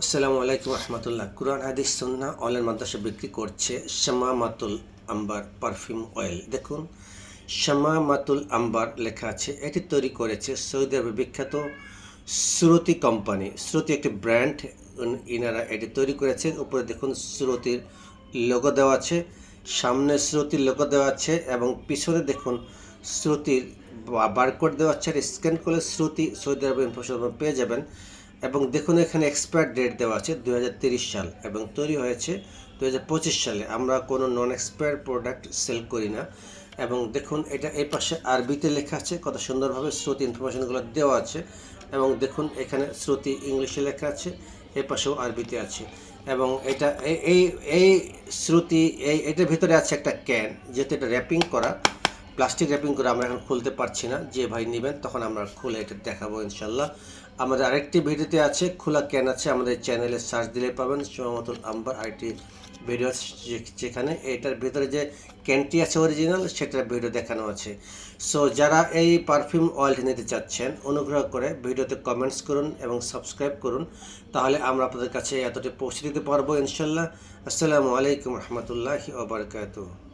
আসসালামু আলাইকুম রহমতুল্লাহ। কুরআন হাদিস সুন্নাহ অনলাইন মাদ্রাসা বিক্রি করছে শামামাতুল আম্বার পারফিউম অয়েল। দেখুন, শামামাতুল আম্বার লেখা আছে। এটি তৈরি করেছে সৌদি আরবের বিখ্যাত শ্রুতি কোম্পানি। শ্রুতি একটি ব্র্যান্ড, ইনারা এটি তৈরি করেছে। উপরে দেখুন শ্রুতির লোগো দেওয়া আছে, সামনে শ্রুতির লোগো দেওয়া আছে এবং পিছনে দেখুন শ্রুতির বারকোড দেওয়া আছে। স্ক্যান করলে শ্রুতি সৌদি আরবের ইনফরমেশন পেয়ে যাবেন। এবং দেখুন এখানে এক্সপায়ার ডেট দেওয়া আছে 2030 সাল এবং তৈরি হয়েছে 2025 সালে। আমরা কোনো নন এক্সপায়ার প্রোডাক্ট সেল করি না। এবং দেখুন এটা এই পাশে আরবিতে লেখা আছে, কত সুন্দরভাবে শ্রুতি ইনফরমেশনগুলো দেওয়া আছে। এবং দেখুন এখানে শ্রুতি ইংলিশে লেখা আছে, এই পাশেও আরবিতে আছে। এবং এটা এই এই শ্রুতি এটার ভিতরে আছে একটা ক্যান, যেহেতু এটা র্যাপিং করা, প্লাস্টিক র্যাপিং করে আমরা এখন খুলতে পারছি না। যে ভাই নেবেন তখন আমরা খুলে এটা দেখাবো ইনশাল্লাহ। আমাদের আরেকটি ভিডিওতে আছে, খোলা ক্যান আছে, আমাদের চ্যানেলে সার্চ দিলে পাবেন শামামাতুল আম্বার আরেকটি ভিডিও, যেখানে এটার ভিতরে যে ক্যানটি আছে অরিজিনাল, সেটার ভিডিও দেখানো আছে। সো যারা এই পারফিউম অয়েলটি নিতে চাচ্ছেন, অনুগ্রহ করে ভিডিওতে কমেন্টস করুন এবং সাবস্ক্রাইব করুন, তাহলে আমরা আপনাদের কাছে এতটা পৌঁছে দিতে পারবো ইনশাল্লাহ। আসসালামু আলাইকুম রহমতুল্লাহি ওয়া বারাকাতুহু।